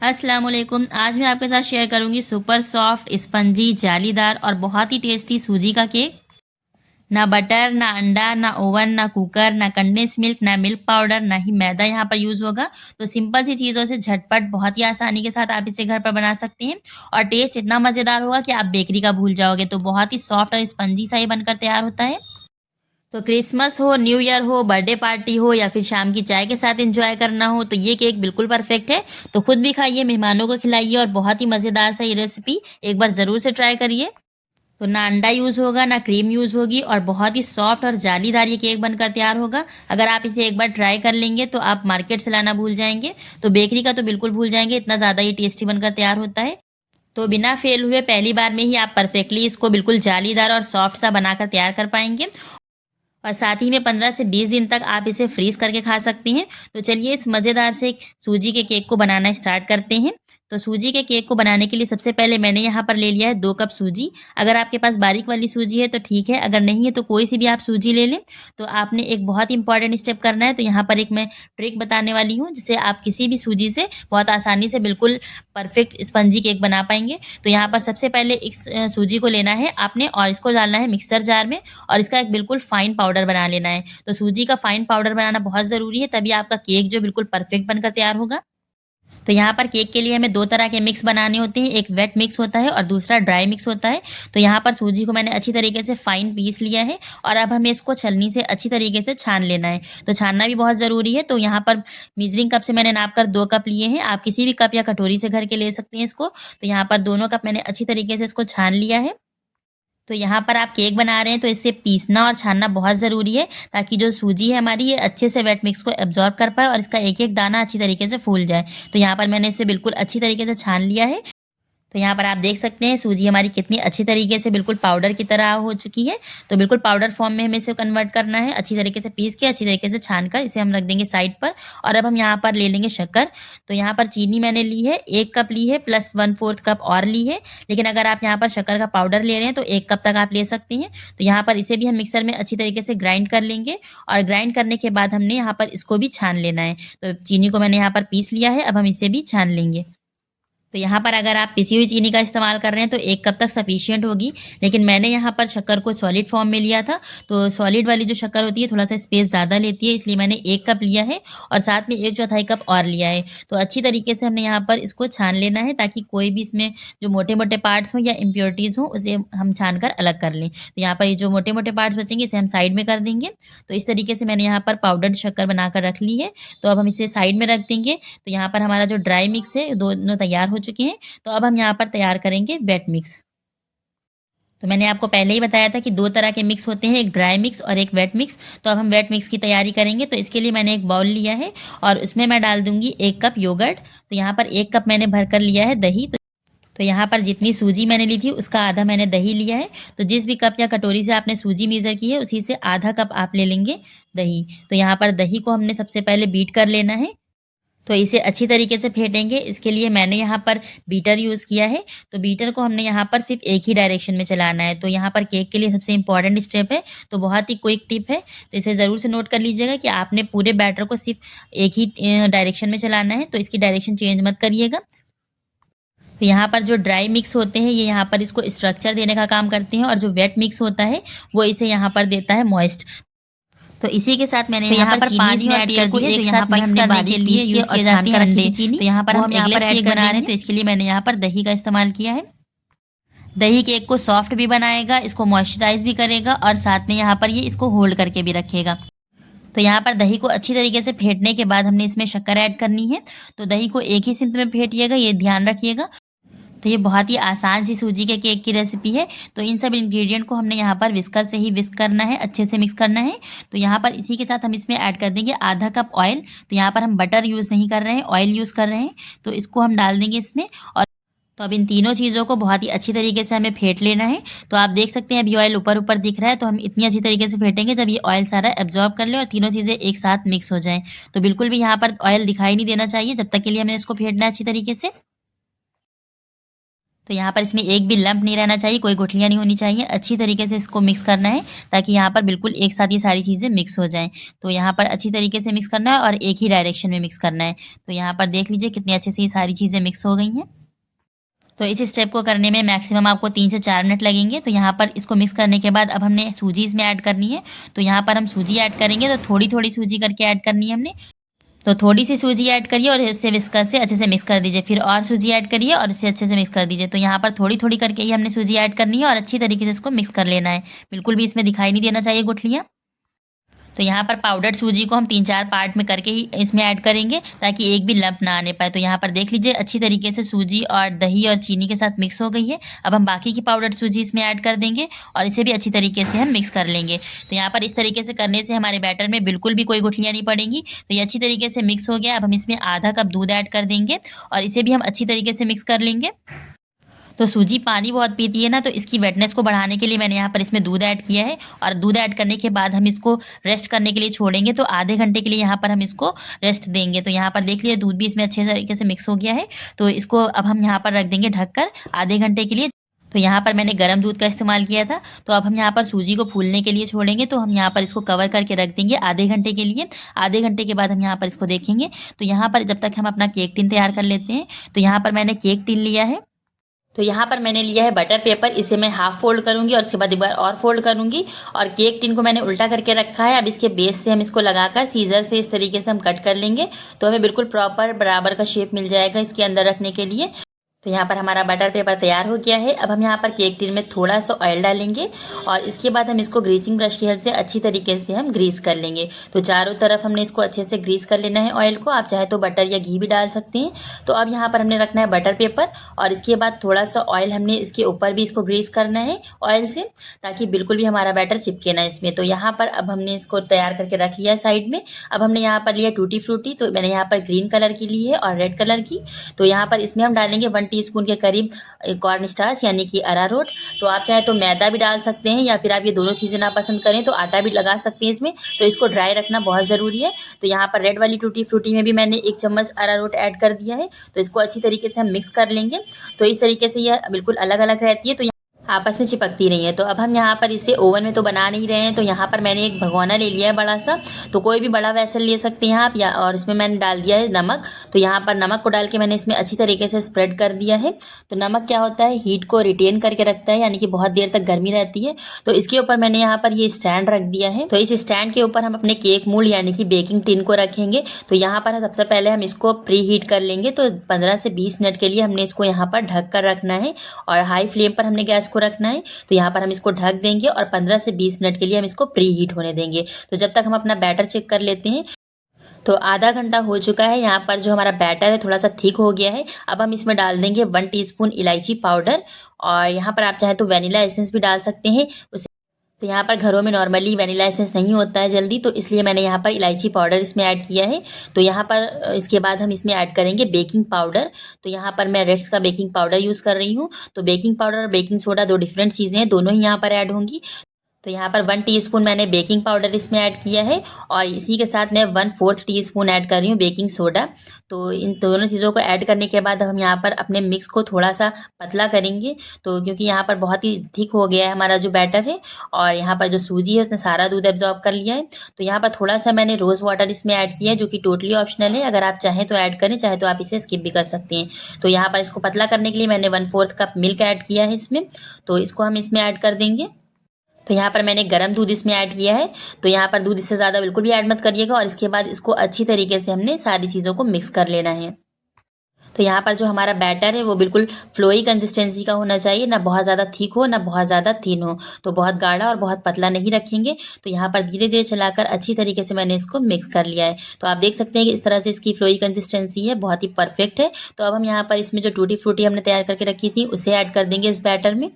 अस्सलाम वालेकुम। आज मैं आपके साथ शेयर करूंगी सुपर सॉफ्ट स्पंजी जालीदार और बहुत ही टेस्टी सूजी का केक। ना बटर, ना अंडा, ना ओवन, ना कुकर, ना कंडेंस मिल्क, ना मिल्क पाउडर, ना ही मैदा यहाँ पर यूज़ होगा। तो सिंपल सी चीज़ों से झटपट बहुत ही आसानी के साथ आप इसे घर पर बना सकते हैं और टेस्ट इतना मज़ेदार होगा कि आप बेकरी का भूल जाओगे। तो बहुत ही सॉफ्ट और स्पंजी सा ये बनकर तैयार होता है। तो क्रिसमस हो, न्यू ईयर हो, बर्थडे पार्टी हो या फिर शाम की चाय के साथ एंजॉय करना हो तो ये केक बिल्कुल परफेक्ट है। तो खुद भी खाइए, मेहमानों को खिलाइए और बहुत ही मज़ेदार सा ये रेसिपी एक बार ज़रूर से ट्राई करिए। तो ना अंडा यूज़ होगा, ना क्रीम यूज़ होगी और बहुत ही सॉफ्ट और जालीदार ये केक बनकर तैयार होगा। अगर आप इसे एक बार ट्राई कर लेंगे तो आप मार्केट से लाना भूल जाएंगे। तो बेकरी का तो बिल्कुल भूल जाएंगे, इतना ज़्यादा ये टेस्टी बनकर तैयार होता है। तो बिना फेल हुए पहली बार में ही आप परफेक्टली इसको बिल्कुल जालीदार और सॉफ्ट सा बनाकर तैयार कर पाएंगे। और साथ ही में 15 से 20 दिन तक आप इसे फ्रीज़ करके खा सकती हैं। तो चलिए इस मज़ेदार से सूजी के केक को बनाना स्टार्ट करते हैं। तो सूजी के केक को बनाने के लिए सबसे पहले मैंने यहाँ पर ले लिया है 2 कप सूजी। अगर आपके पास बारीक वाली सूजी है तो ठीक है, अगर नहीं है तो कोई सी भी आप सूजी ले लें। तो आपने एक बहुत इंपॉर्टेंट स्टेप करना है, तो यहाँ पर एक मैं ट्रिक बताने वाली हूँ जिससे आप किसी भी सूजी से बहुत आसानी से बिल्कुल परफेक्ट स्पंजी केक बना पाएँगे। तो यहाँ पर सबसे पहले इस सूजी को लेना है आपने और इसको डालना है मिक्सर जार में और इसका एक बिल्कुल फाइन पाउडर बना लेना है। तो सूजी का फाइन पाउडर बनाना बहुत ज़रूरी है, तभी आपका केक जो बिल्कुल परफेक्ट बनकर तैयार होगा। तो यहाँ पर केक के लिए हमें 2 तरह के मिक्स बनाने होते हैं, एक वेट मिक्स होता है और दूसरा ड्राई मिक्स होता है। तो यहाँ पर सूजी को मैंने अच्छी तरीके से फाइन पीस लिया है और अब हमें इसको छलनी से अच्छी तरीके से छान लेना है। तो छानना भी बहुत ज़रूरी है। तो यहाँ पर मेजरिंग कप से मैंने नाप कर 2 कप लिए हैं, आप किसी भी कप या कटोरी से घर के ले सकते हैं इसको। तो यहाँ पर दोनों कप मैंने अच्छी तरीके से इसको छान लिया है। तो यहाँ पर आप केक बना रहे हैं तो इसे पीसना और छानना बहुत ज़रूरी है, ताकि जो सूजी है हमारी ये अच्छे से वेट मिक्स को एब्जॉर्ब कर पाए और इसका एक-एक दाना अच्छी तरीके से फूल जाए। तो यहाँ पर मैंने इसे बिल्कुल अच्छी तरीके से छान लिया है। तो यहाँ पर आप देख सकते हैं सूजी हमारी कितनी अच्छी तरीके से बिल्कुल पाउडर की तरह हो चुकी है। तो बिल्कुल पाउडर फॉर्म में हमें इसे कन्वर्ट करना है, अच्छी तरीके से पीस के अच्छी तरीके से छान कर इसे हम रख देंगे साइड पर। और अब हम यहाँ पर ले लेंगे शक्कर। तो यहाँ पर चीनी मैंने ली है 1 कप ली है प्लस 1/4 कप और ली है। लेकिन अगर आप यहाँ पर शक्कर का पाउडर ले रहे हैं तो 1 कप तक आप ले सकते हैं। तो यहाँ पर इसे भी हम मिक्सर में अच्छी तरीके से ग्राइंड कर लेंगे और ग्राइंड करने के बाद हमने यहाँ पर इसको भी छान लेना है। तो चीनी को मैंने यहाँ पर पीस लिया है, अब हम इसे भी छान लेंगे। तो यहाँ पर अगर आप पिसी हुई चीनी का इस्तेमाल कर रहे हैं तो 1 कप तक सफिशिएंट होगी। लेकिन मैंने यहाँ पर शक्कर को सॉलिड फॉर्म में लिया था। तो सॉलिड वाली जो शक्कर होती है थोड़ा सा स्पेस ज़्यादा लेती है, इसलिए मैंने 1 कप लिया है और साथ में 1/4 कप और लिया है। तो अच्छी तरीके से हमने यहाँ पर इसको छान लेना है, ताकि कोई भी इसमें जो मोटे-मोटे पार्ट्स हों या इम्प्योरिटीज़ हों उसे हम छान कर अलग कर लें। तो यहाँ पर ये जो मोटे-मोटे पार्ट्स बचेंगे इसे हम साइड में कर देंगे। तो इस तरीके से मैंने यहाँ पर पाउडर्ड शक्कर बनाकर रख ली है। तो अब हम इसे साइड में रख देंगे। तो यहाँ पर हमारा जो ड्राई मिक्स है दोनों तैयार हो चुके हैं। तो अब हम यहाँ पर तैयार करेंगे वेट मिक्स। तो मैंने आपको पहले ही बताया था कि 2 तरह के मिक्स होते हैं, एक ड्राई मिक्स और एक वेट मिक्स। तो अब हम वेट मिक्स की तैयारी करेंगे। तो इसके लिए मैंने एक बाउल लिया है और उसमें मैं डाल दूँगी 1 कप योगर्ट। तो यहाँ पर 1 कप मैंने भरकर लिया है दही। तो यहाँ पर जितनी सूजी मैंने ली थी उसका आधा मैंने दही लिया है। तो जिस भी कप या कटोरी से आपने सूजी मेज़र की है उसी से आधा कप आप ले लेंगे दही। तो यहाँ पर दही को हमने सबसे पहले बीट कर लेना है। तो इसे अच्छी तरीके से फेंटेंगे। इसके लिए मैंने यहाँ पर बीटर यूज़ किया है। तो बीटर को हमने यहाँ पर सिर्फ एक ही डायरेक्शन में चलाना है। तो यहाँ पर केक के लिए सबसे इम्पॉर्टेंट स्टेप है, तो बहुत ही क्विक टिप है। तो इसे ज़रूर से नोट कर लीजिएगा कि आपने पूरे बैटर को सिर्फ एक ही डायरेक्शन में चलाना है। तो इसकी डायरेक्शन चेंज मत करिएगा। तो यहाँ पर जो ड्राई मिक्स होते हैं ये यहाँ पर इसको स्ट्रक्चर देने का काम करते हैं और जो वेट मिक्स होता है वो इसे यहाँ पर देता है मॉइस्ट। तो इसी के साथ मैंने यहाँ पर पानी ऐड कर दी है, जो यहाँ पर हमने बारीक के लिए यूज़ किए जाते हैं अंडे। तो यहाँ पर हम एगलेस केक बना रहे हैं, तो इसके लिए मैंने यहाँ पर दही का इस्तेमाल किया है। दही केक को सॉफ्ट भी बनाएगा, इसको मॉइस्चराइज भी करेगा और साथ में यहाँ पर ये इसको होल्ड करके भी रखेगा। तो यहाँ पर दही को अच्छी तरीके से फेंटने के बाद हमने इसमें शक्कर ऐड करनी है। तो दही को एक ही सिंथ में फेंटिएगा, ये ध्यान रखिएगा। तो ये बहुत ही आसान सी सूजी के केक की रेसिपी है। तो इन सब इंग्रेडिएंट को हमने यहाँ पर विस्कर से ही विस्क करना है, अच्छे से मिक्स करना है। तो यहाँ पर इसी के साथ हम इसमें ऐड कर देंगे आधा कप ऑयल। तो यहाँ पर हम बटर यूज़ नहीं कर रहे हैं, ऑयल यूज़ कर रहे हैं। तो इसको हम डाल देंगे इसमें। और तो अब इन तीनों चीज़ों को बहुत ही अच्छी तरीके से हमें फेंट लेना है। तो आप देख सकते हैं अभी ऑयल ऊपर ऊपर दिख रहा है। तो हम इतनी अच्छी तरीके से फेंटेंगे जब ये ऑयल सारा एब्जॉर्ब कर ले और तीनों चीज़ें एक साथ मिक्स हो जाएं। तो बिल्कुल भी यहाँ पर ऑयल दिखाई नहीं देना चाहिए, जब तक के लिए हमें इसको फेंटना है अच्छी तरीके से। तो यहाँ पर इसमें एक भी लंप नहीं रहना चाहिए, कोई गुठलियाँ नहीं होनी चाहिए। अच्छी तरीके से इसको मिक्स करना है ताकि यहाँ पर बिल्कुल एक साथ ये सारी चीज़ें मिक्स हो जाएँ। तो यहाँ पर अच्छी तरीके से मिक्स करना है और एक ही डायरेक्शन में मिक्स करना है। तो यहाँ पर देख लीजिए कितने अच्छे से ये सारी चीज़ें मिक्स हो गई हैं। तो इस स्टेप को करने में मैक्सिमम आपको 3 से 4 मिनट लगेंगे। तो यहाँ पर इसको मिक्स करने के बाद अब हमने सूजी इसमें ऐड करनी है। तो यहाँ पर हम सूजी ऐड करेंगे, तो थोड़ी-थोड़ी सूजी करके ऐड करनी है हमने। तो थोड़ी सी सूजी ऐड करिए और इसे विस्कर से अच्छे से मिक्स कर दीजिए। फिर और सूजी ऐड करिए और इसे अच्छे से मिक्स कर दीजिए। तो यहाँ पर थोड़ी-थोड़ी करके ही हमने सूजी ऐड करनी है और अच्छी तरीके से इसको मिक्स कर लेना है। बिल्कुल भी इसमें दिखाई नहीं देना चाहिए गुठलियाँ। तो यहाँ पर पाउडर्ड सूजी को हम 3-4 पार्ट में करके ही इसमें ऐड करेंगे ताकि एक भी लंप ना आने पाए। तो यहाँ पर देख लीजिए अच्छी तरीके से सूजी और दही और चीनी के साथ मिक्स हो गई है। अब हम बाकी की पाउडर्ड सूजी इसमें ऐड कर देंगे और इसे भी अच्छी तरीके से हम मिक्स कर लेंगे। तो यहाँ पर इस तरीके से करने से हमारे बैटर में बिल्कुल भी कोई गुठलियाँ नहीं पड़ेंगी। तो ये अच्छी तरीके से मिक्स हो गया। अब हम इसमें आधा कप दूध ऐड कर देंगे और इसे भी हम अच्छी तरीके से मिक्स कर लेंगे। तो सूजी पानी बहुत पीती है ना, तो इसकी वेटनेस को बढ़ाने के लिए मैंने यहाँ पर इसमें दूध ऐड किया है। और दूध ऐड करने के बाद हम इसको रेस्ट करने के लिए छोड़ेंगे। तो आधे घंटे के लिए यहाँ पर हम इसको रेस्ट देंगे। तो यहाँ पर देख लिया दूध भी इसमें अच्छे तरीके से मिक्स हो गया है। तो इसको अब हम यहाँ पर रख देंगे ढककर आधे घंटे के लिए। तो यहाँ पर मैंने गर्म दूध का इस्तेमाल किया था। तो अब हम यहाँ पर सूजी को फूलने के लिए छोड़ेंगे। तो हम यहाँ पर इसको कवर करके रख देंगे आधे घंटे के लिए। आधे घंटे के बाद हम यहाँ पर इसको देखेंगे। तो यहाँ पर जब तक हम अपना केक टिन तैयार कर लेते हैं। तो यहाँ पर मैंने केक टिन लिया है। तो यहाँ पर मैंने लिया है बटर पेपर, इसे मैं हाफ फोल्ड करूँगी और उसके बाद एक बार और फोल्ड करूँगी। और केक टिन को मैंने उल्टा करके रखा है। अब इसके बेस से हम इसको लगाकर सीजर से इस तरीके से हम कट कर लेंगे। तो हमें बिल्कुल प्रॉपर बराबर का शेप मिल जाएगा इसके अंदर रखने के लिए। तो यहाँ पर हमारा बटर पेपर तैयार हो गया है। अब हम यहाँ पर केक टिन में थोड़ा सा ऑयल डालेंगे और इसके बाद हम इसको ग्रीसिंग ब्रश की हेल्प से अच्छी तरीके से हम ग्रीस कर लेंगे। तो चारों तरफ हमने इसको अच्छे से ग्रीस कर लेना है ऑयल को। आप चाहे तो बटर या घी भी डाल सकते हैं। तो अब यहाँ पर हमने रखना है बटर पेपर और इसके बाद थोड़ा सा ऑयल हमने इसके ऊपर भी इसको ग्रीस करना है ऑयल से, ताकि बिल्कुल भी हमारा बैटर चिपके ना इसमें। तो यहाँ पर अब हमने इसको तैयार करके रख लिया है साइड में। अब हमने यहाँ पर लिया टूटी फ्रूटी। तो मैंने यहाँ पर ग्रीन कलर की ली है और रेड कलर की। तो यहाँ पर इसमें हम डालेंगे 1 टीस्पून के करीब कॉर्न स्टार्च यानी कि अरारोट। तो आप चाहे तो मैदा भी डाल सकते हैं या फिर आप ये दोनों चीज़ें ना पसंद करें तो आटा भी लगा सकते हैं इसमें। तो इसको ड्राई रखना बहुत ज़रूरी है। तो यहाँ पर रेड वाली टूटी फ्रूटी में भी मैंने 1 चम्मच अरारोट ऐड कर दिया है। तो इसको अच्छी तरीके से हम मिक्स कर लेंगे। तो इस तरीके से यह बिल्कुल अलग अलग रहती है, तो आपस में चिपकती नहीं है। तो अब हम यहाँ पर इसे ओवन में तो बना नहीं रहे हैं। तो यहाँ पर मैंने एक भगोना ले लिया है बड़ा सा। तो कोई भी बड़ा वेसल ले सकते हैं आप, या और इसमें मैंने डाल दिया है नमक। तो यहाँ पर नमक को डाल के मैंने इसमें अच्छी तरीके से स्प्रेड कर दिया है। तो नमक क्या होता है, हीट को रिटेन करके रखता है, यानी कि बहुत देर तक गर्मी रहती है। तो इसके ऊपर मैंने यहाँ पर ये स्टैंड रख दिया है। तो इस स्टैंड के ऊपर हम अपने केक मोल्ड यानी कि बेकिंग टिन को रखेंगे। तो यहाँ पर सबसे पहले हम इसको प्री हीट कर लेंगे। तो 15 से 20 मिनट के लिए हमने इसको यहाँ पर ढक कर रखना है और हाई फ्लेम पर हमने गैस को रखना है। तो यहाँ पर हम इसको ढक देंगे और 15 से 20 मिनट के लिए हम इसको प्री हीट होने देंगे। तो जब तक हम अपना बैटर चेक कर लेते हैं। तो आधा घंटा हो चुका है। यहाँ पर जो हमारा बैटर है थोड़ा सा थिक हो गया है। अब हम इसमें डाल देंगे 1 टीस्पून इलायची पाउडर और यहाँ पर आप चाहे तो वनीला एसेंस भी डाल सकते हैं उसे। तो यहाँ पर घरों में नॉर्मली वनीला एसेंस नहीं होता है जल्दी, तो इसलिए मैंने यहाँ पर इलायची पाउडर इसमें ऐड किया है। तो यहाँ पर इसके बाद हम इसमें ऐड करेंगे बेकिंग पाउडर। तो यहाँ पर मैं रेक्स का बेकिंग पाउडर यूज़ कर रही हूँ। तो बेकिंग पाउडर और बेकिंग सोडा 2 डिफरेंट चीज़ें हैं, दोनों ही यहाँ पर ऐड होंगी। तो यहाँ पर 1 टीस्पून मैंने बेकिंग पाउडर इसमें ऐड किया है और इसी के साथ मैं 1/4 टीस्पून ऐड कर रही हूँ बेकिंग सोडा। तो इन दोनों चीज़ों को ऐड करने के बाद हम यहाँ पर अपने मिक्स को थोड़ा सा पतला करेंगे। तो क्योंकि यहाँ पर बहुत ही थिक हो गया है हमारा जो बैटर है और यहाँ पर जो सूजी है उसने सारा दूध एब्जॉर्ब कर लिया है। तो यहाँ पर थोड़ा सा मैंने रोज़ वाटर इसमें ऐड किया है, जो कि टोटली ऑप्शनल है। अगर आप चाहें तो ऐड करें, चाहे तो आप इसे स्किप भी कर सकते हैं। तो यहाँ पर इसको पतला करने के लिए मैंने 1/4 कप मिल्क ऐड किया है इसमें। तो इसको हम इसमें ऐड कर देंगे। तो यहाँ पर मैंने गर्म दूध इसमें ऐड किया है। तो यहाँ पर दूध इससे ज़्यादा बिल्कुल भी ऐड मत करिएगा और इसके बाद इसको अच्छी तरीके से हमने सारी चीज़ों को मिक्स कर लेना है। तो यहाँ पर जो हमारा बैटर है वो बिल्कुल फ्लोई कंसिस्टेंसी का होना चाहिए, ना बहुत ज़्यादा थिक हो ना बहुत ज़्यादा थिन हो। तो बहुत गाढ़ा और बहुत पतला नहीं रखेंगे। तो यहाँ पर धीरे धीरे चलाकर अच्छी तरीके से मैंने इसको मिक्स कर लिया है। तो आप देख सकते हैं कि इस तरह से इसकी फ्लोई कंसिस्टेंसी है, बहुत ही परफेक्ट है। तो अब हम यहाँ पर इसमें जो टूटी फ्रूटी हमने तैयार करके रखी थी उसे ऐड कर देंगे इस बैटर में।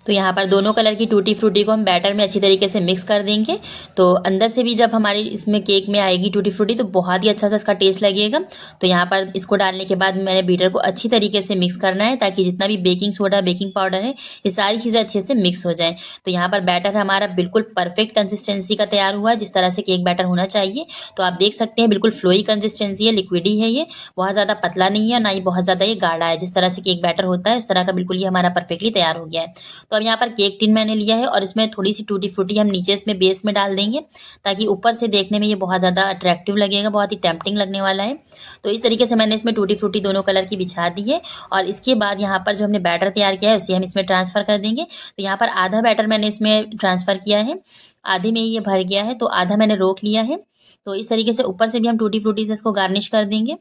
तो यहाँ पर दोनों कलर की टूटी फ्रूटी को हम बैटर में अच्छी तरीके से मिक्स कर देंगे। तो अंदर से भी जब हमारी इसमें केक में आएगी टूटी फ्रूटी तो बहुत ही अच्छा सा इसका टेस्ट लगेगा। तो यहाँ पर इसको डालने के बाद मैंने बीटर को अच्छी तरीके से मिक्स करना है ताकि जितना भी बेकिंग सोडा बेकिंग पाउडर है ये सारी चीज़ें अच्छे से मिक्स हो जाएँ। तो यहाँ पर बैटर हमारा बिल्कुल परफेक्ट कंसिस्टेंसी का तैयार हुआ है, जिस तरह से केक बैटर होना चाहिए। तो आप देख सकते हैं बिल्कुल फ्लोई कंसिस्टेंसी है, लिक्विडी है, ये बहुत ज़्यादा पतला नहीं है ना ही बहुत ज़्यादा ये गाढ़ा है। जिस तरह से केक बैटर होता है उस तरह का बिल्कुल ये हमारा परफेक्टली तैयार हो गया है। तो अब यहाँ पर केक टिन मैंने लिया है और इसमें थोड़ी सी टूटी फ्रूटी हम नीचे इसमें बेस में डाल देंगे ताकि ऊपर से देखने में ये बहुत ज़्यादा अट्रैक्टिव लगेगा, बहुत ही टेम्पटिंग लगने वाला है। तो इस तरीके से मैंने इसमें टूटी फ्रूटी दोनों कलर की बिछा दी है और इसके बाद यहाँ पर जो हमने बैटर तैयार किया है उसे हम इसमें ट्रांसफ़र कर देंगे। तो यहाँ पर आधा बैटर मैंने इसमें ट्रांसफ़र किया है, आधे में ही ये भर गया है, तो आधा मैंने रोक लिया है। तो इस तरीके से ऊपर से भी हम टूटी फ्रूटी से इसको गार्निश कर देंगे।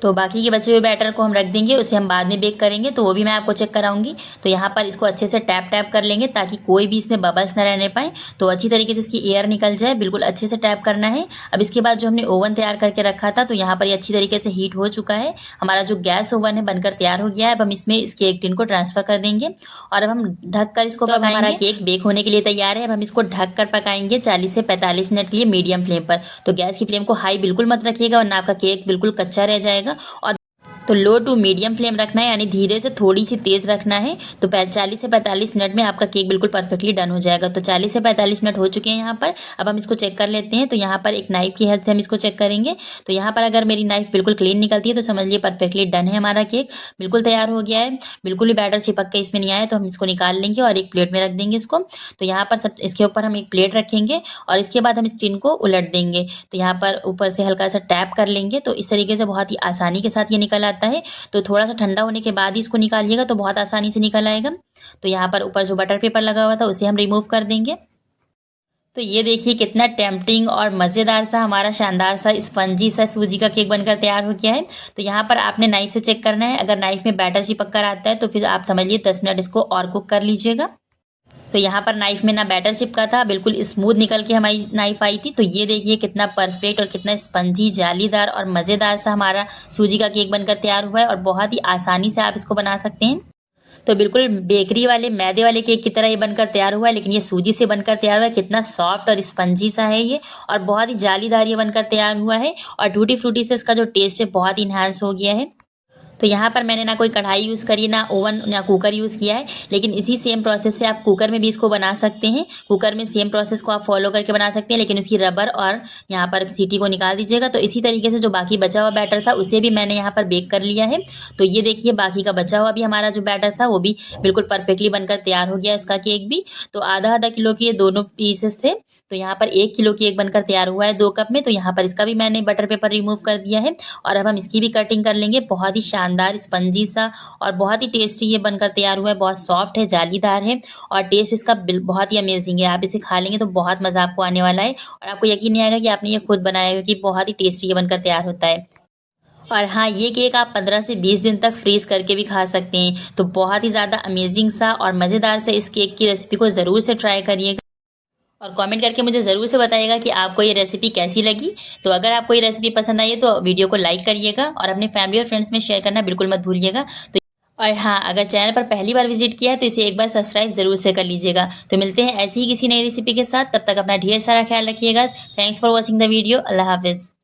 तो बाकी के बचे हुए बैटर को हम रख देंगे, उसे हम बाद में बेक करेंगे, तो वो भी मैं आपको चेक कराऊंगी। तो यहाँ पर इसको अच्छे से टैप टैप कर लेंगे ताकि कोई भी इसमें बबल्स न रहने पाए, तो अच्छी तरीके से इसकी एयर निकल जाए, बिल्कुल अच्छे से टैप करना है। अब इसके बाद जो हमने ओवन तैयार करके रखा था तो यहाँ पर ये अच्छी तरीके से हीट हो चुका है, हमारा जो गैस ओवन है बनकर तैयार हो गया है। अब हम इसमें इस केक टिन को ट्रांसफ़र कर देंगे और अब हम ढक कर इसको पकाएंगे। हमारा केक बेक होने के लिए तैयार है। अब हम इसको ढक कर पकाएंगे 40 से 45 मिनट के लिए मीडियम फ्लेम पर। तो गैस की फ्लेम को हाई बिल्कुल मत रखिएगा वरना आपका केक बिल्कुल कच्चा रह जाएगा। और तो लो टू मीडियम फ्लेम रखना है, यानी धीरे से थोड़ी सी तेज़ रखना है। तो 40 से 45 मिनट में आपका केक बिल्कुल परफेक्टली डन हो जाएगा। तो 40 से 45 मिनट हो चुके हैं यहाँ पर। अब हम इसको चेक कर लेते हैं। तो यहाँ पर एक नाइफ़ की हेल्प से हम इसको चेक करेंगे। तो यहाँ पर अगर मेरी नाइफ़ बिल्कुल क्लीन निकलती है तो समझ लीजिए परफेक्टली डन है, हमारा केक बिल्कुल तैयार हो गया है। बिल्कुल भी बैटर चिपक के इसमें नहीं आया, तो हम इसको निकाल लेंगे और एक प्लेट में रख देंगे इसको। तो यहाँ पर सब इसके ऊपर हम एक प्लेट रखेंगे और इसके बाद हम इस टिन को उलट देंगे। तो यहाँ पर ऊपर से हल्का सा टैप कर लेंगे, तो इस तरीके से बहुत ही आसानी के साथ ये निकल आता है। तो थोड़ा सा ठंडा होने के बाद ही इसको निकालिएगा तो बहुत आसानी से निकल आएगा। तो यहाँ पर ऊपर जो बटर पेपर लगा हुआ था उसे हम रिमूव कर देंगे। तो ये देखिए कितना टेम्पटिंग और मज़ेदार सा हमारा शानदार सा स्पंजी सा सूजी का केक बनकर तैयार हो गया है। तो यहाँ पर आपने नाइफ से चेक करना है, अगर नाइफ में बैटर चिपक कर आता है तो फिर आप समझिए 10 मिनट इसको और कुक कर लीजिएगा। तो यहाँ पर नाइफ में ना बैटर चिपका था, बिल्कुल स्मूथ निकल के हमारी नाइफ आई थी। तो ये देखिए कितना परफेक्ट और कितना स्पंजी जालीदार और मज़ेदार सा हमारा सूजी का केक बनकर तैयार हुआ है और बहुत ही आसानी से आप इसको बना सकते हैं। तो बिल्कुल बेकरी वाले मैदे वाले केक की तरह ये बनकर तैयार हुआ है, लेकिन ये सूजी से बनकर तैयार हुआ है। कितना सॉफ्ट और स्पंजी सा है ये और बहुत ही जालीदार ये बनकर तैयार हुआ है और टूटी फ्रूटी से इसका जो टेस्ट है बहुत इन्हांस हो गया है। तो यहाँ पर मैंने ना कोई कढ़ाई यूज़ करी, ना ओवन या कुकर यूज़ किया है, लेकिन इसी सेम प्रोसेस से आप कुकर में भी इसको बना सकते हैं। कुकर में सेम प्रोसेस को आप फॉलो करके बना सकते हैं, लेकिन उसकी रबर और यहाँ पर सीटी को निकाल दीजिएगा। तो इसी तरीके से जो बाकी बचा हुआ बैटर था उसे भी मैंने यहाँ पर बेक कर लिया है। तो ये देखिए बाकी का बचा हुआ भी हमारा जो बैटर था वो भी बिल्कुल परफेक्टली बनकर तैयार हो गया इसका केक भी। तो आधा आधा किलो के ये दोनों पीसेस थे, तो यहाँ पर 1 किलो केक बनकर तैयार हुआ है 2 कप में। तो यहाँ पर इसका भी मैंने बटर पेपर रिमूव कर दिया है और अब हम इसकी भी कटिंग कर लेंगे। बहुत ही शानदार स्पंजी सा और बहुत ही टेस्टी ये बनकर तैयार हुआ है, बहुत सॉफ्ट है, जालीदार है और टेस्ट इसका बहुत ही अमेजिंग है। आप इसे खा लेंगे तो बहुत मज़ा आपको आने वाला है और आपको यकीन नहीं आएगा कि आपने ये खुद बनाया है, कि बहुत ही टेस्टी ये बनकर तैयार होता है। और हाँ, ये केक आप 15 से 20 दिन तक फ्रीज़ करके भी खा सकते हैं। तो बहुत ही ज़्यादा अमेजिंग सा और मज़ेदार से इस केक की रेसिपी को ज़रूर से ट्राई करिएगा और कमेंट करके मुझे ज़रूर से बताइएगा कि आपको ये रेसिपी कैसी लगी। तो अगर आपको ये रेसिपी पसंद आई है तो वीडियो को लाइक करिएगा और अपने फैमिली और फ्रेंड्स में शेयर करना बिल्कुल मत भूलिएगा। तो और हाँ, अगर चैनल पर पहली बार विजिट किया है तो इसे एक बार सब्सक्राइब ज़रूर से कर लीजिएगा। तो मिलते हैं ऐसी ही किसी नई रेसिपी के साथ, तब तक अपना ढेर सारा ख्याल रखिएगा। Thanks for watching the video. अल्लाह हाफिज़।